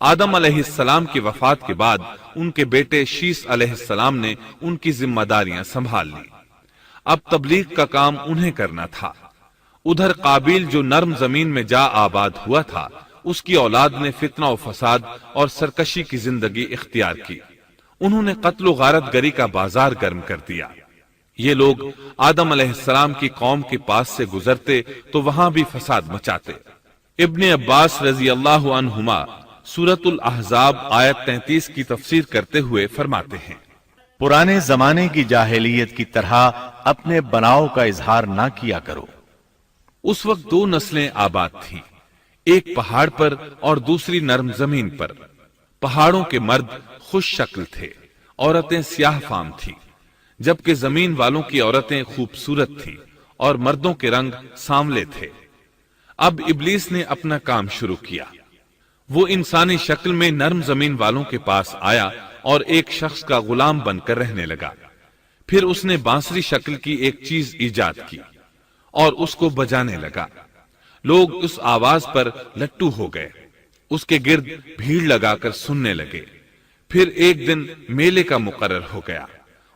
آدم علیہ السلام کی وفات کے بعد ان کے بیٹے شیس علیہ السلام نے ان کی ذمہ داریاں سنبھال لی۔ اب تبلیغ کا کام انہیں کرنا تھا۔ ادھر قابیل جو نرم زمین میں جا آباد ہوا تھا، اس کی اولاد نے فتنہ و فساد اور سرکشی کی زندگی اختیار کی۔ انہوں نے قتل و غارت گری کا بازار گرم کر دیا۔ یہ لوگ آدم علیہ السلام کی قوم کے پاس سے گزرتے تو وہاں بھی فساد مچاتے۔ ابن عباس رضی اللہ عنہما سورۃ الاحزاب آیت 33 کی تفسیر کرتے ہوئے فرماتے ہیں، پرانے زمانے کی جاہلیت کی طرح اپنے بناؤ کا اظہار نہ کیا کرو۔ اس وقت دو نسلیں آباد تھیں، ایک پہاڑ پر اور دوسری نرم زمین پر۔ پہاڑوں کے مرد خوش شکل تھے، عورتیں سیاہ فام تھیں، جبکہ زمین والوں کی عورتیں خوبصورت تھیں اور مردوں کے رنگ سانولے تھے۔ اب ابلیس نے اپنا کام شروع کیا۔ وہ انسانی شکل میں نرم زمین والوں کے پاس آیا اور ایک شخص کا غلام بن کر رہنے لگا۔ پھر اس نے بانسری شکل کی ایک چیز ایجاد کی اور اس کو بجانے لگا۔ لوگ اس آواز پر لٹو ہو گئے، اس کے گرد بھیڑ لگا کر سننے لگے۔ پھر ایک دن میلے کا مقرر ہو گیا،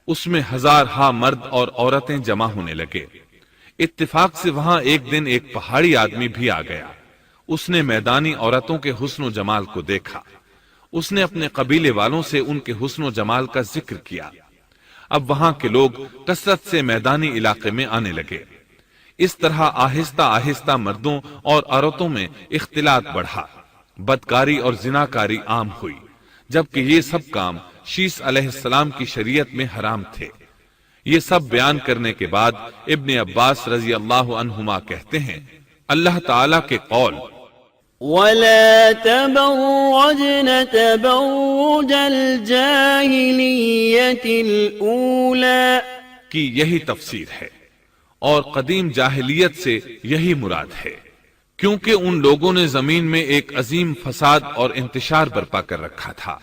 اس میں ہزارہا مرد اور عورتیں جمع ہونے لگے۔ اتفاق سے وہاں ایک دن ایک پہاڑی آدمی بھی آ گیا۔ اس نے میدانی عورتوں کے حسن و جمال کو دیکھا۔ اس نے اپنے قبیلے والوں سے ان کے حسن و جمال کا ذکر کیا۔ اب وہاں کے لوگ کثرت سے میدانی علاقے میں آنے لگے۔ اس طرح آہستہ آہستہ مردوں اور عورتوں میں اختلاط بڑھا، بدکاری اور زناکاری عام ہوئی، جبکہ یہ سب کام شیس علیہ السلام کی شریعت میں حرام تھے۔ یہ سب بیان کرنے کے بعد ابن عباس رضی اللہ عنہما کہتے ہیں، اللہ تعالیٰ کے قول وَلَا تَبَرَّجْنَ تَبَرُّجَ الْجَاهِلِيَّةِ الْأُولَى کی یہی تفسیر ہے، اور قدیم جاہلیت سے یہی مراد ہے، کیونکہ ان لوگوں نے زمین میں ایک عظیم فساد اور انتشار برپا کر رکھا تھا۔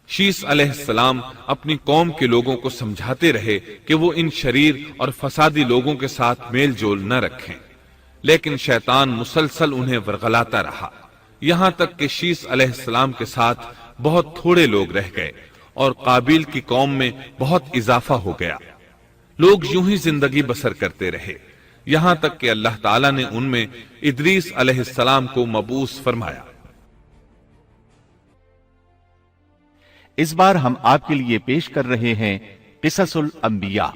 شیس علیہ السلام اپنی قوم کے لوگوں کو سمجھاتے رہے کہ وہ ان شریر اور فسادی لوگوں کے ساتھ میل جول نہ رکھیں، لیکن شیطان مسلسل انہیں ورغلاتا رہا، یہاں تک کہ شیس علیہ السلام کے ساتھ بہت تھوڑے لوگ رہ گئے اور قابیل کی قوم میں بہت اضافہ ہو گیا۔ لوگ یوں ہی زندگی بسر کرتے رہے، یہاں تک کہ اللہ تعالیٰ نے ان میں ادریس علیہ السلام کو مبعوث فرمایا۔ اس بار ہم آپ کے لیے پیش کر رہے ہیں قصص الانبیاء۔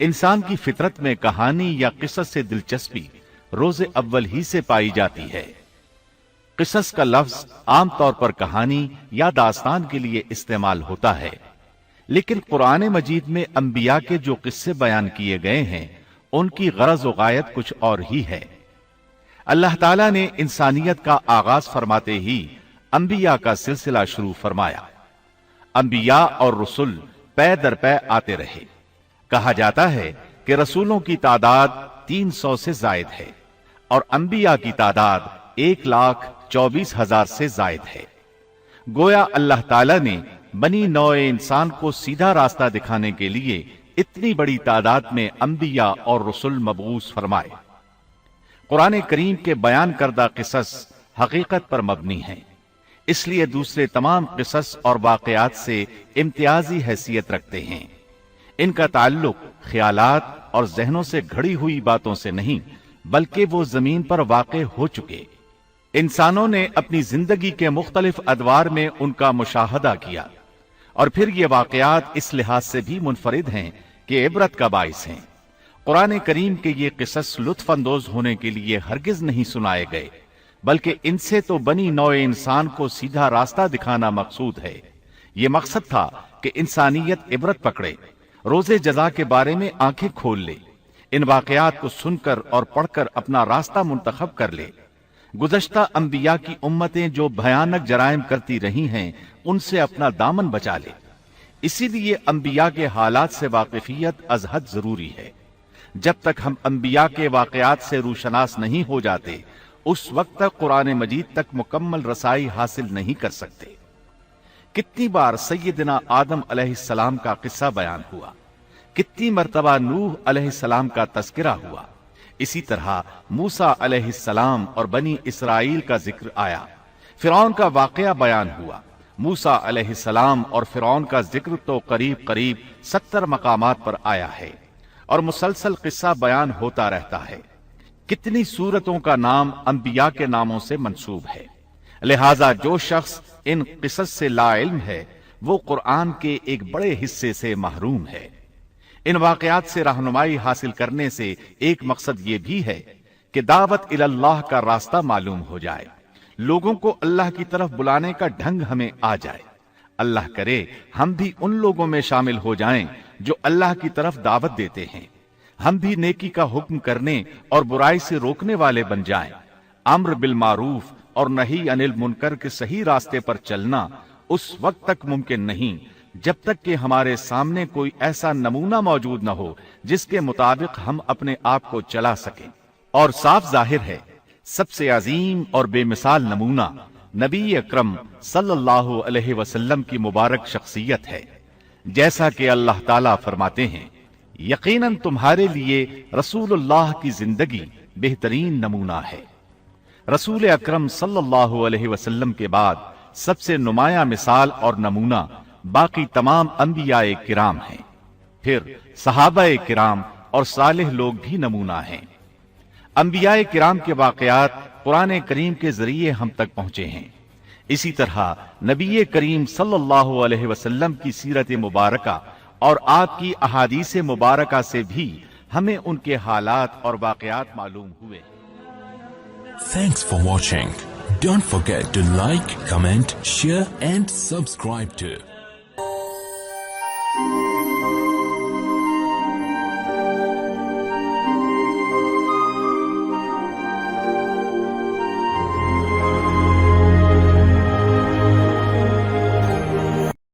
انسان کی فطرت میں کہانی یا قصص سے دلچسپی روز اول ہی سے پائی جاتی ہے۔ قصص کا لفظ عام طور پر کہانی یا داستان کے لیے استعمال ہوتا ہے، لیکن قرآن مجید میں انبیاء کے جو قصے بیان کیے گئے ہیں ان کی غرض و غایت کچھ اور ہی ہے۔ اللہ تعالیٰ نے انسانیت کا آغاز فرماتے ہی انبیاء کا سلسلہ شروع فرمایا۔ انبیاء اور رسول پے در پے آتے رہے۔ کہا جاتا ہے کہ رسولوں کی تعداد 300 سے زائد ہے اور انبیاء کی تعداد 1,24,000 سے زائد ہے۔ گویا اللہ تعالیٰ نے بنی نوع انسان کو سیدھا راستہ دکھانے کے لیے اتنی بڑی تعداد میں انبیاء اور رسول مبعوث فرمائے۔ قرآن کریم کے بیان کردہ قصص حقیقت پر مبنی ہیں، اس لیے دوسرے تمام قصص اور واقعات سے امتیازی حیثیت رکھتے ہیں۔ ان کا تعلق خیالات اور ذہنوں سے گھڑی ہوئی باتوں سے نہیں، بلکہ وہ زمین پر واقع ہو چکے۔ انسانوں نے اپنی زندگی کے مختلف ادوار میں ان کا مشاہدہ کیا، اور پھر یہ واقعات اس لحاظ سے بھی منفرد ہیں کہ عبرت کا باعث ہیں۔ قرآن کریم کے یہ قصص لطف اندوز ہونے کے لیے ہرگز نہیں سنائے گئے، بلکہ ان سے تو بنی نوع انسان کو سیدھا راستہ دکھانا مقصود ہے۔ یہ مقصد تھا کہ انسانیت عبرت پکڑے، روز جزا کے بارے میں آنکھیں کھول لے، ان واقعات کو سن کر اور پڑھ کر اپنا راستہ منتخب کر لے۔ گزشتہ انبیاء کی امتیں جو بھیانک جرائم کرتی رہی ہیں ان سے اپنا دامن بچا لے۔ اسی لیے انبیاء کے حالات سے واقفیت از حد ضروری ہے۔ جب تک ہم انبیاء کے واقعات سے روشناس نہیں ہو جاتے اس وقت تک قرآن مجید تک مکمل رسائی حاصل نہیں کر سکتے۔ کتنی بار سیدنا آدم علیہ السلام کا قصہ بیان ہوا، کتنی مرتبہ نوح علیہ السلام کا تذکرہ ہوا، اسی طرح موسیٰ علیہ السلام اور بنی اسرائیل کا ذکر آیا، فرعون کا واقعہ بیان ہوا۔ موسیٰ علیہ السلام اور فرعون کا ذکر تو قریب قریب 70 مقامات پر آیا ہے اور مسلسل قصہ بیان ہوتا رہتا ہے۔ کتنی سورتوں کا نام انبیاء کے ناموں سے منسوب ہے، لہذا جو شخص ان قصص سے لا علم ہے وہ قرآن کے ایک بڑے حصے سے محروم ہے۔ ان واقعات سے رہنمائی حاصل کرنے سے ایک مقصد یہ بھی ہے کہ دعوت اللہ کا راستہ معلوم ہو جائے، لوگوں کو اللہ کی طرف بلانے کا ڈھنگ ہمیں آ جائے۔ اللہ کرے ہم بھی ان لوگوں میں شامل ہو جائیں جو اللہ کی طرف دعوت دیتے ہیں، ہم بھی نیکی کا حکم کرنے اور برائی سے روکنے والے بن جائیں۔ امر بالمعروف اور نہی عن المنکر کے صحیح راستے پر چلنا اس وقت تک ممکن نہیں جب تک کہ ہمارے سامنے کوئی ایسا نمونہ موجود نہ ہو جس کے مطابق ہم اپنے آپ کو چلا سکیں۔ اور صاف ظاہر ہے سب سے عظیم اور بے مثال نمونہ نبی اکرم صلی اللہ علیہ وسلم کی مبارک شخصیت ہے، جیسا کہ اللہ تعالیٰ فرماتے ہیں یقیناً تمہارے لیے رسول اللہ کی زندگی بہترین نمونہ ہے۔ رسول اکرم صلی اللہ علیہ وسلم کے بعد سب سے نمایاں مثال اور نمونہ باقی تمام انبیاء کرام ہیں، پھر صحابہ کرام اور صالح لوگ بھی نمونہ ہیں۔ انبیاء کرام کے واقعات قرآن کریم کے ذریعے ہم تک پہنچے ہیں، اسی طرح نبی کریم صلی اللہ علیہ وسلم کی سیرت مبارکہ اور آپ کی احادیث مبارکہ سے بھی ہمیں ان کے حالات اور واقعات معلوم ہوئے۔ Thanks for watching. Don't forget to like, comment, share and subscribe to